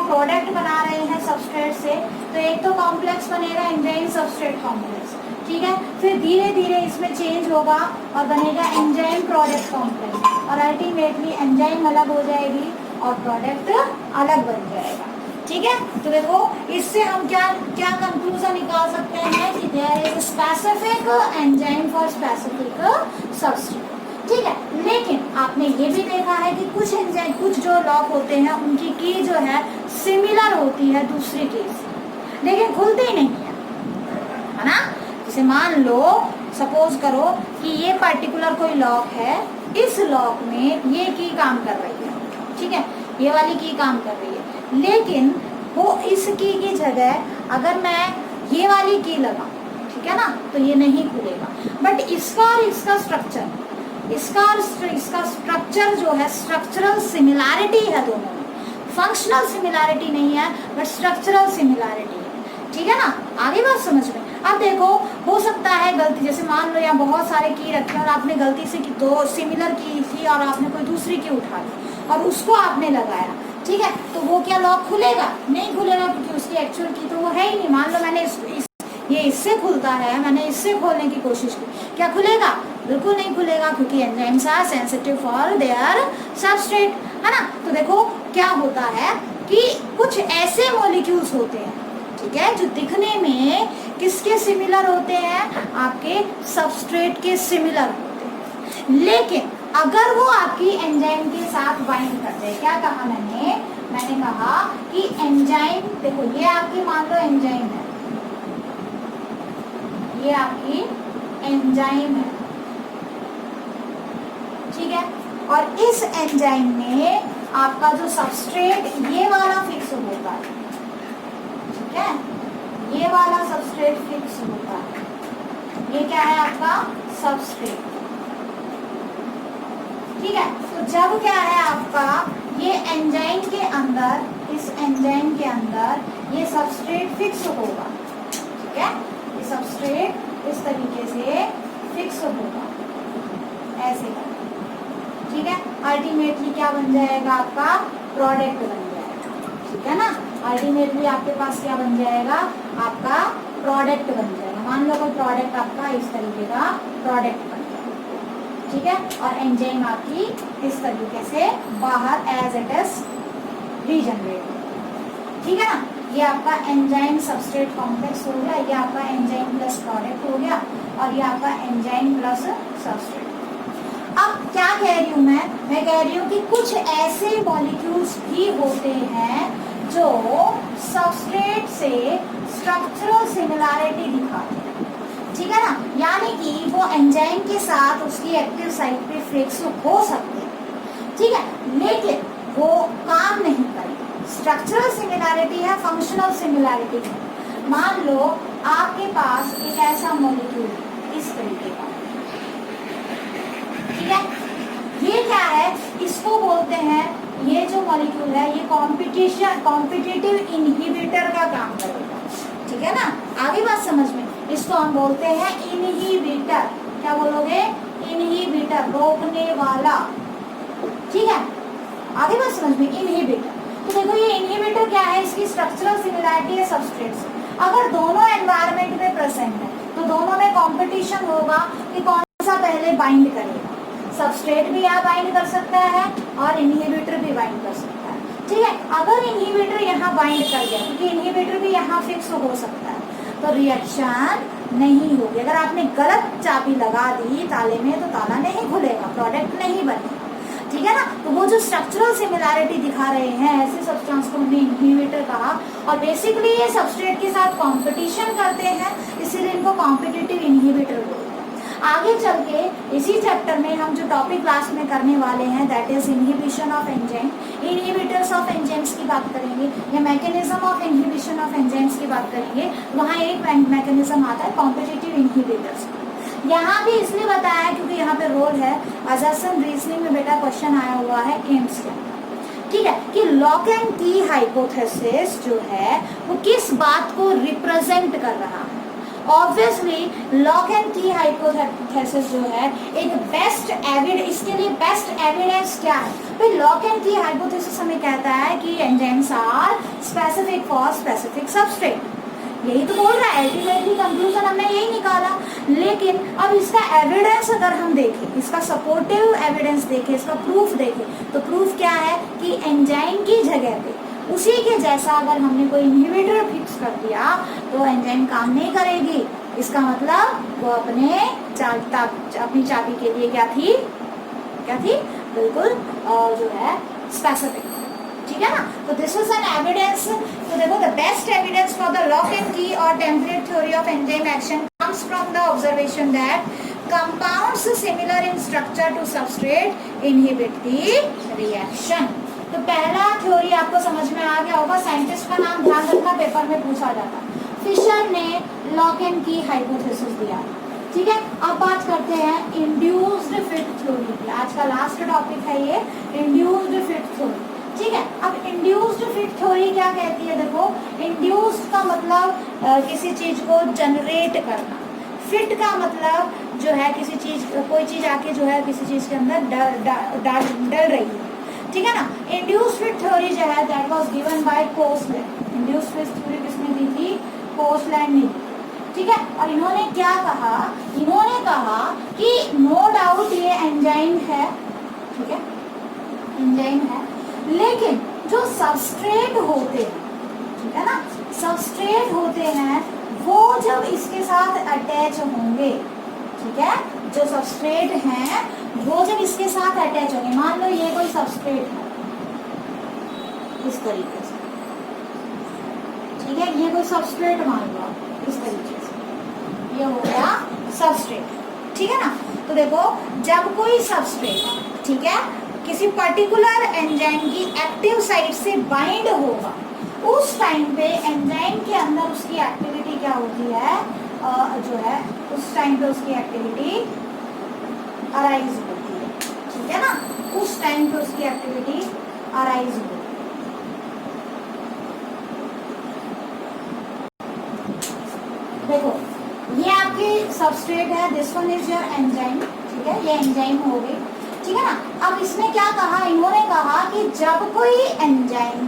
प्रोडक्ट बना रहे हैं सबस्ट्रेट से, तो एक तो कॉम्प्लेक्स बनेगा एंजाइम सबस्ट्रेट कॉम्प्लेक्स, ठीक है। फिर धीरे धीरे इसमें चेंज होगा और बनेगा एंजाइम प्रोडक्ट कॉम्प्लेक्स, और अल्टीमेटली एंजाइम अलग हो जाएगी और प्रोडक्ट अलग बन जाएगा, ठीक है। तो देखो इससे हम क्या कंक्लूजन निकाल सकते हैं कि there is specific enzyme for specific substrate, ठीक है। लेकिन आपने ये भी देखा है कि कुछ एंजाइम, कुछ जो लॉक होते हैं उनकी की जो है सिमिलर होती है दूसरी की से, लेकिन खुलती नहीं है ना। जैसे मान लो, सपोज करो कि ये पर्टिकुलर कोई लॉक है, इस लॉक में ये की काम कर रही है, ठीक है, ये वाली की काम कर रही है, लेकिन वो इस की जगह अगर मैं ये वाली की लगाऊं, ठीक है ना, तो ये नहीं खुलेगा। बट इसका और इसका स्ट्रक्चर, इसका स्ट्रक्चर जो है, स्ट्रक्चरल सिमिलैरिटी है दोनों में, फंक्शनल सिमिलैरिटी नहीं है बट स्ट्रक्चरल सिमिलैरिटी है, ठीक है ना। आगे बात समझ में। अब देखो हो सकता है गलती, जैसे मान लो यहाँ बहुत सारे की रखे और आपने गलती से दो सिमिलर की थी और आपने कोई दूसरी की उठा ली और उसको आपने लगाया, ठीक है, तो वो क्या लॉक खुलेगा? नहीं खुलेगा, क्योंकि उसकी एक्चुअल की तो वो है ही नहीं। मान लो मैंने ये इससे खुलता है, मैंने इससे खोलने की कोशिश की, क्या खुलेगा? बिल्कुल नहीं खुलेगा, क्योंकि enzymes are sensitive for their substrate, है ना। तो देखो क्या होता है कि कुछ ऐसे मॉलिक्यूल्स होते हैं, ठीक है, जो दिखने में किसके सिमिलर होते हैं? आपके सबस्ट्रेट के सिमिलर होते हैं, लेकिन अगर वो आपकी एंजाइम के साथ बाइंड करते हैं, क्या कहा मैंने कहा कि एंजाइम, देखो ये आपकी मान लो एंजाइम है, ये आपकी एंजाइम है, ठीक है, और इस एंजाइम में आपका जो सबस्ट्रेट ये वाला फिक्स होता है, ठीक है, ये वाला सबस्ट्रेट फिक्स होता है, ये क्या है आपका सबस्ट्रेट, ठीक है। तो जब क्या है आपका ये एंजाइम के अंदर, इस एंजाइम के अंदर ये सबस्ट्रेट फिक्स होगा, ठीक है, ये सबस्ट्रेट इस तरीके से फिक्स होगा, ऐसे कर, ठीक है। अल्टीमेटली क्या बन जाएगा? आपका प्रोडक्ट बन जाएगा, ठीक है ना। अल्टीमेटली आपके पास क्या बन जाएगा? आपका प्रोडक्ट बन जाएगा। मान लो कोई प्रोडक्ट आपका इस तरीके का प्रोडक्ट बन जाएगा, ठीक है, और एंजाइम आपकी इस तरीके से बाहर एज इट इज रीजनरेट, ठीक है ना। ये आपका एंजाइम सबस्ट्रेट कॉम्प्लेक्स हो गया, ये आपका एंजाइम प्लस प्रोडक्ट हो गया, और ये आपका एंजाइम प्लस सबस्ट्रेट। अब क्या कह रही हूँ मैं कह रही हूँ कि कुछ ऐसे मॉलिक्यूल्स भी होते हैं जो सबस्ट्रेट से स्ट्रक्चरल सिमिलैरिटी दिखाते हैं, ठीक है ना, यानी कि वो एंजाइम के साथ उसकी एक्टिव साइट पे फिक्स हो सकते हैं, ठीक है, लेकिन वो काम नहीं करेगा। स्ट्रक्चरल सिमिलैरिटी है, फंक्शनल सिमिलैरिटी है। मान लो आपके पास एक ऐसा मॉलिक्यूल इस तरीके का, ठीक है, ये क्या है? इसको बोलते हैं, ये जो मॉलिक्यूल है ये कॉम्पिटिटिव इनहिबिटर का काम करेगा, ठीक है ना। आगे बात समझ में, इसको हम बोलते हैं इनहिबिटर। क्या बोलोगे? इनहिबिटर, रोकने वाला, ठीक है। आगे बात समझ में, इनहिबिटर। तो देखो ये इनहिबिटर क्या है? इसकी स्ट्रक्चरल सिमिलैरिटी है सबस्ट्रेट से। अगर दोनों एनवायरमेंट में प्रेजेंट है तो दोनों में कंपटीशन होगा कि कौन सा पहले बाइंड करेगा। सबस्ट्रेट भी यहाँ बाइंड कर सकता है और इनहिबिटर भी बाइंड कर सकता है, ठीक है। अगर इनहिबिटर यहाँ बाइंड कर गया, क्योंकि इनहिबिटर भी यहाँ फिक्स हो सकता है, तो रिएक्शन नहीं होगी। अगर आपने गलत चाबी लगा दी ताले में तो ताला नहीं खुलेगा, प्रोडक्ट नहीं बनेगा, ठीक है ना। तो वो जो स्ट्रक्चरल सिमिलैरिटी दिखा रहे हैं ऐसे सब्सटेंस को हमने इनहिबिटर कहा, और बेसिकली ये सबस्ट्रेट के साथ कंपटीशन करते हैं, इसीलिए इनको कॉम्पिटिटिव इनहिबिटर बोलते हैं। आगे चल के इसी चैप्टर में हम जो टॉपिक क्लास में करने वाले हैं that is inhibition of enzyme, inhibitors of enzymes की बात करेंगे, या mechanism of inhibition of enzymes की बात करेंगे। वहाँ एक मैकेनिज्म आता है कॉम्पिटिटिव इनहिबिटर्स। यहाँ भी इसलिए बताया क्योंकि यहाँ पे रोल है असर्शन रीजनिंग में, बेटा क्वेश्चन आया हुआ है एम्स के, ठीक है, कि लॉक एंड की हाइपोथेसिस जो है वो किस बात को रिप्रेजेंट कर रहा है। ऑब्वियसली लॉक एंड की हाइपोथेसिस जो है एक बेस्ट एविडेंस, इसके लिए बेस्ट एविडेंस क्या है भाई? लॉक एंड की हाइपोथेसिस हमें कहता है कि enzymes are specific for specific substrate, यही तो बोल रहा है। अल्टीमेटली कंक्लूजन हमने यही निकाला, लेकिन अब इसका एविडेंस अगर हम देखें, इसका सपोर्टिव एविडेंस देखें, इसका प्रूफ देखें, तो प्रूफ क्या है कि एंजाइम की जगह पे उसी के जैसा अगर हमने कोई इनहिबिटर फिक्स कर दिया तो एंजाइम काम नहीं करेगी। इसका मतलब वो अपनी चाबी के लिए क्या थी? बिल्कुल जो है स्पेसिफिक, ठीक है ना। तो दिस इज एन एविडेंस। तो देखो the best evidence for the lock and key और template theory of enzyme action comes from the observation that compounds similar in structure to substrate inhibit the reaction. तो पहला theory आपको समझ में आ गया होगा, साइंटिस्ट का नाम ध्यान रखना, पेपर में पूछा जाता। फिशर ने लॉक एंड की हाइपोथेसिस दिया, ठीक है। अब बात करते हैं इंड्यूस्ड फिट थ्योरी की। आज का लास्ट टॉपिक है ये इंड्यूस्ड फिट थ्योरी, ठीक है। अब इंड्यूस्ड फिट थ्योरी क्या कहती है? देखो, इंड्यूस्ड का मतलब किसी चीज को जनरेट करना, फिट का मतलब जो है किसी चीज, कोई चीज आके जो है किसी चीज के अंदर डल रही है, ठीक है ना। इंड्यूस्ड फिट थ्योरी जो है that was given by Koshland. Induced fit theory किसने दी थी? कोसलैंड ने। ठीक है। और इन्होंने क्या कहा, इन्होंने कहा कि नो डाउट ये एंजाइम है, ठीक है, एंजाइम है, लेकिन जो सबस्ट्रेट होते हैं, ठीक है ना, सबस्ट्रेट होते हैं वो जब इसके साथ अटैच होंगे, ठीक है, जो सबस्ट्रेट हैं वो जब इसके साथ अटैच होंगे, मान लो ये कोई सबस्ट्रेट है इस तरीके से, ठीक है, ये कोई सबस्ट्रेट मान लो आप इस तरीके से, ये हो गया सबस्ट्रेट, ठीक है ना। तो देखो जब कोई सबस्ट्रेट, ठीक है, किसी पर्टिकुलर एंजाइम की एक्टिव साइट से बाइंड होगा, उस टाइम पे एंजाइम के अंदर उसकी एक्टिविटी क्या होती है, जो है उस टाइम पे उसकी एक्टिविटी अराइज होती है, ठीक है ना, उस टाइम पे उसकी एक्टिविटी अराइज होती है। देखो ये आपकी सबस्ट्रेट है, this one is your enzyme, ठीक है, ये एंजाइम हो गई, ठीक है ना। अब इसमें क्या कहा, इन्होंने कहा कि जब कोई एंजाइम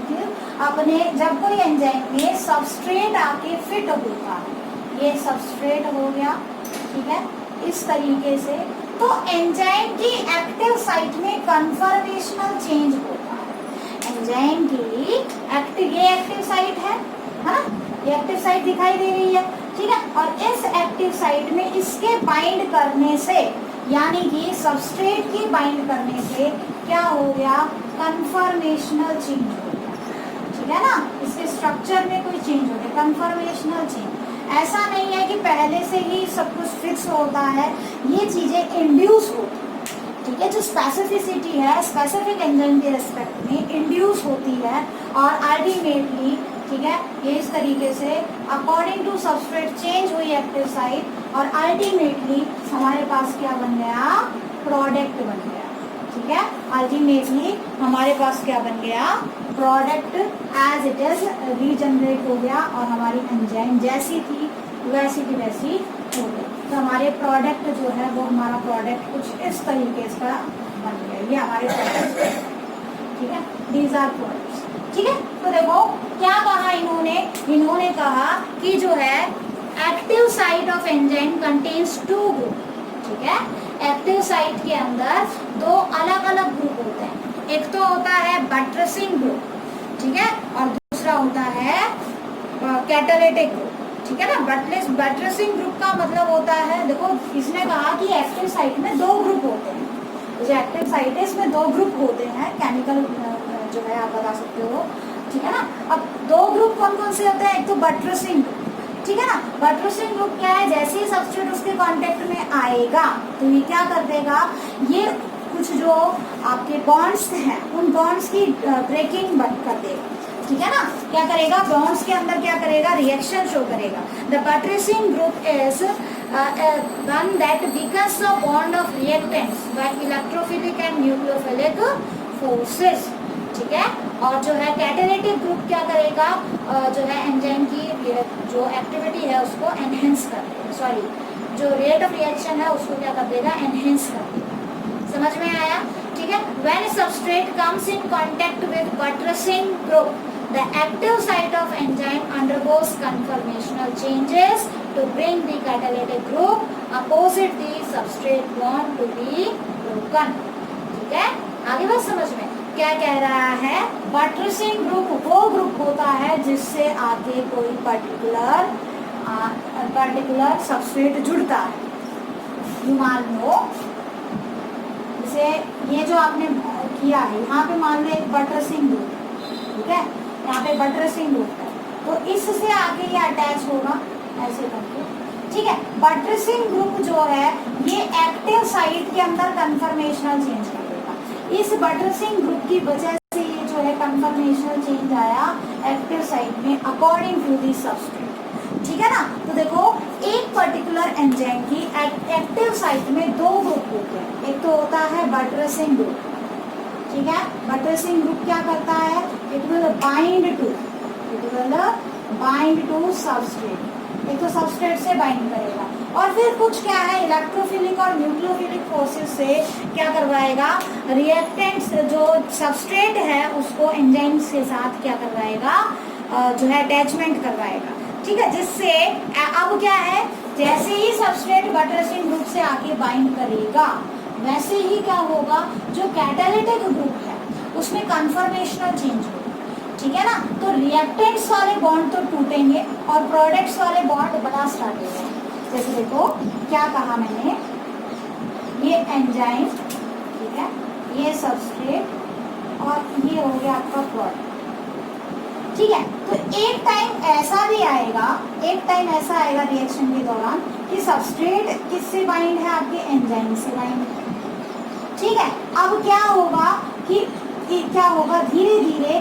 जब कोई एंजाइम में सबस्ट्रेट आके फिट होता है, ये सबस्ट्रेट हो गया, ठीक है, इस तरीके से, तो एंजाइम की एक्टिव साइट में कन्फर्मेशनल चेंज होता है। एंजाइम की ये एक्टिव साइट है ना, ये एक्टिव साइट दिखाई दे रही है, ठीक है, और इस एक्टिव साइट में इसके बाइंड करने से, यानी कि सबस्ट्रेट की बाइंड करने से क्या हो गया, कन्फर्मेशनल चेंज हो गया, ठीक है ना, इसके स्ट्रक्चर में कोई चेंज हो गया, कन्फर्मेशनल चेंज। ऐसा नहीं है कि पहले से ही सब कुछ फिक्स होता है, ये चीजें इंड्यूस होती है, ठीक है, जो स्पेसिफिसिटी है स्पेसिफिक एंजाइम के रिस्पेक्ट में इंड्यूस होती है, और अल्टीमेटली, ठीक है, ये इस तरीके से अकॉर्डिंग टू सबस्ट्रेट चेंज हुई एक्टिव साइट, और अल्टीमेटली हमारे पास क्या बन गया, प्रोडक्ट बन गया, ठीक है, अल्टीमेटली हमारे पास क्या बन गया, product as it is regenerate हो गया, और हमारी एंजाइम जैसी थी वैसी की वैसी हो गई। तो हमारे प्रोडक्ट जो है वो हमारा प्रोडक्ट कुछ इस तरीके का बन गया, ये हमारे प्रोडक्ट, ठीक है, दीज आर प्रोडक्ट्स, ठीक है। तो देखो क्या कहा इन्होंने कहा कि जो है active site of enzyme contains 2 group, ठीक है, एक्टिव साइट के अंदर 2 अलग अलग ग्रुप होते हैं, एक तो होता है बट्रेसिंग ग्रुप, ठीक है, और दूसरा होता है कैटालिटिक ग्रुप, ठीक है ना। बट्रेसिंग ग्रुप का मतलब होता है, देखो इसने कहा कि एक्टिव साइट में 2 ग्रुप होते हैं, जो एक्टिव साइट है इसमें 2 ग्रुप होते हैं, केमिकल जो है आप बता सकते हो, ठीक है ना। अब 2 ग्रुप कौन कौन से होते हैं, एक तो बट्रेसिंग ग्रुप, ठीक है ना। बट्रेसिंग ग्रुप क्या है, जैसे ही सबस्ट्रेट उसके कांटेक्ट में आएगा तो ये क्या कर देगा, ये कुछ जो आपके बॉन्ड्स हैं उन बॉन्ड्स की ब्रेकिंग बंद कर देगा, ठीक है ना। क्या करेगा, बॉन्ड्स के अंदर क्या करेगा, रिएक्शन शो करेगा। The buttressing group is one that weakens the bond of reactants by electrophilic and nucleophilic forces, ठीक है। और जो है कैटालिटिक ग्रुप क्या करेगा, जो है एंजाइम की जो एक्टिविटी है उसको एनहेंस कर देगा, सॉरी जो रेट ऑफ रिएक्शन है उसको क्या कर देगा, एनहेंस कर देगा। समझ में आया, ठीक है। When substrate comes in contact with buttressing group, the active site of enzyme undergoes conformational changes to bring the catalytic group opposite the substrate bond to be broken, ठीक है। आगे बात समझ में क्या कह रहा है, बट्रेसिंग ग्रुप वो ग्रुप होता है जिससे आगे कोई पर्टिकुलर सबस्ट्रेट जुड़ता है। मान लो जैसे ये जो आपने किया है, यहाँ पे मान लो एक बट्रेसिंग ग्रुप, ठीक है, यहाँ पे बट्रेसिंग ग्रुप है, तो इससे आगे ये अटैच होगा ऐसे करके, ठीक है। बट्रेसिंग ग्रुप जो है ये एक्टिव साइट के अंदर कन्फर्मेशनल चेंज कर देगा। इस बट्रेसिंग ग्रुप की वजह से ये जो है कन्फर्मेशनल चेंज आया एक्टिव साइट में अकॉर्डिंग टू दी सबस्ट्रेट, ठीक है ना। तो देखो एक पर्टिकुलर एंजाइम की एक्टिव साइट में 2 ग्रुप होते हैं, एक तो होता है बट्रेसिंग ग्रुप, ठीक है। बट्रेसिंग ग्रुप क्या करता है, it will bind to substrate, एक तो सबस्ट्रेट से बाइंड करेगा, और फिर कुछ क्या है, इलेक्ट्रोफिलिक और न्यूक्लियोफिलिक फोर्सेस से क्या करवाएगा, रिएक्टेंट्स जो सबस्ट्रेट है उसको एंजाइम्स के साथ क्या करवाएगा, जो है अटैचमेंट करवाएगा। ठीक है, जिससे अब क्या है, जैसे ही सबस्ट्रेट बटरसिंग ग्रुप से आके बाइंड करेगा वैसे ही क्या होगा, जो कैटालिटिक ग्रुप है उसमें कन्फर्मेशनल चेंज होगा, ठीक है ना। तो रिएक्टेंट्स वाले बॉन्ड तो टूटेंगे और प्रोडक्ट्स वाले बॉन्ड बना स्टार्ट हो जाएंगे। जैसे देखो क्या कहा मैंने, ये एंजाइम, ठीक है, ये सबस्ट्रेट और ये हो गया आपका प्रोडक्ट, ठीक है। तो एक टाइम ऐसा भी आएगा, एक टाइम ऐसा आएगा रिएक्शन के दौरान कि सबस्ट्रेट किससे बाइंड है, आपके एंजाइम से बाइंड है, ठीक है। अब क्या होगा कि क्या होगा, धीरे धीरे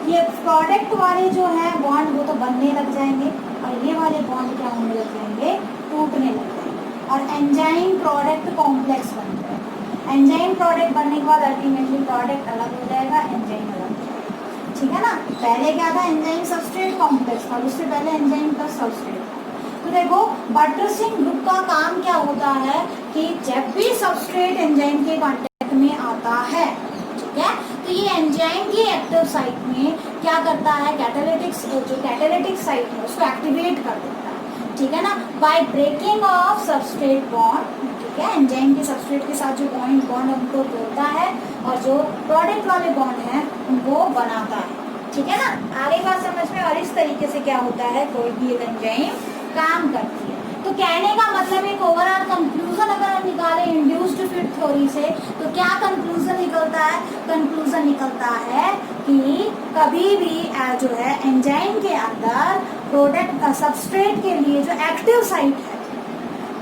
ये प्रोडक्ट वाले जो है बॉन्ड वो तो बनने लग जाएंगे और ये वाले बॉन्ड क्या होने लग जाएंगे, टूटने लग जाएंगे और एंजाइम प्रोडक्ट कॉम्प्लेक्स बन जाएगा। एंजाइम प्रोडक्ट बनने के बाद अल्टीमेटली प्रोडक्ट अलग हो जाएगा, एंजाइम अलग हो जाएगा, ठीक है ना। पहले क्या था, एंजाइम सबस्ट्रेट कॉम्प्लेक्स था, उससे पहले एंजाइम प्लस सबस्ट्रेट था। तो देखो बटरसिंग ग्रुप का काम क्या होता है कि जब भी सबस्ट्रेट एंजाइम के कांटेक्ट में आता है, ठीक है, तो ये एंजाइम की एक्टिव साइट में क्या करता है, जो कैटालिटिक साइट है उसको एक्टिवेट कर देता है, ठीक है ना, by breaking of substrate bond, ठीक है। एंजाइम के सबस्ट्रेट के साथ जो बॉन्ड उनको तोड़ता है और जो प्रोडक्ट वाले बॉन्ड हैं उनको बनाता है, ठीक है ना। आगे बात समझ में, और इस तरीके से क्या होता है, कोई भी एक एंजाइम काम करती है। तो कहने का मतलब एक ओवरऑल कंक्लूजन अगर हम निकालें इंड्यूस्ड फिट थ्योरी से, तो क्या कंक्लूजन निकलता है, कंक्लूजन निकलता है कि कभी भी जो है एंजाइम के अंदर प्रोडक्ट सबस्ट्रेट के लिए जो एक्टिव साइट है,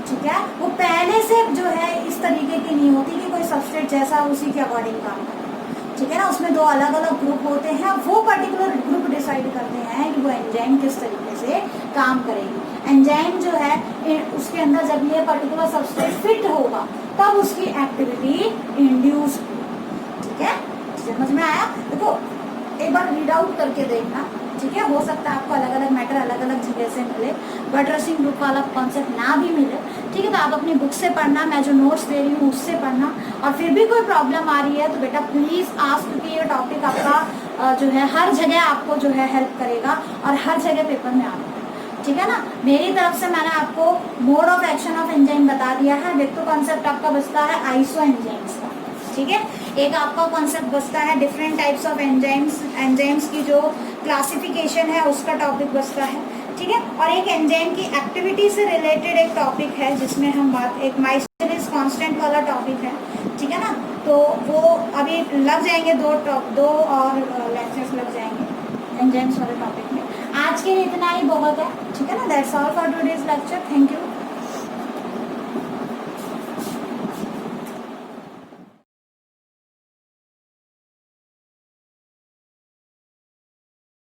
ठीक है, वो पहले से जो है इस तरीके की नहीं होती कि कोई सबस्ट्रेट जैसा उसी के अकॉर्डिंग काम करे, ठीक है ना। उसमें दो अलग अलग ग्रुप होते हैं, वो पर्टिकुलर ग्रुप डिसाइड करते हैं कि वो एंजाइम किस तरीके से काम करेगी। एंजाइम जो है उसके अंदर जब ये पर्टिकुलर सबस्ट्रेट फिट होगा तब उसकी एक्टिविटी इंड्यूस, ठीक है, समझ में आया। देखो एक बार रीड आउट करके देखना, ठीक है, हो सकता है आपको अलग अलग मैटर अलग अलग जगह से मिले, बटरसिंग ग्रुप वाला कॉन्सेप्ट ना भी मिले, ठीक है। तो आप अपनी बुक से पढ़ना, मैं जो नोट्स दे रही हूँ उससे पढ़ना, और फिर भी कोई प्रॉब्लम आ रही है तो बेटा प्लीज़ आस्क, क्योंकि ये टॉपिक आपका जो है हर जगह आपको जो है हेल्प करेगा और हर जगह पेपर में आएगा, ठीक है ना। मेरी तरफ से मैंने आपको mode of action of enzyme बता दिया है। एक तो कॉन्सेप्ट आपका बचता है आइसो एंजाइम्स का, ठीक है, एक आपका कॉन्सेप्ट बचता है डिफरेंट टाइप्स ऑफ एंजाइम्स की जो क्लासिफिकेशन है उसका टॉपिक बचता है, ठीक है, और एक एंजाइम की एक्टिविटी से रिलेटेड एक टॉपिक है जिसमें हम एक माइकेलिस कांस्टेंट वाला टॉपिक है, ठीक है ना। तो वो अभी लग जाएंगे दो और लेक्चर्स लग जाएंगे एंजाइम्स वाले टॉपिक में। आज के लिए इतना ही बहुत है, ठीक है ना। That's all for today's lecture, thank you.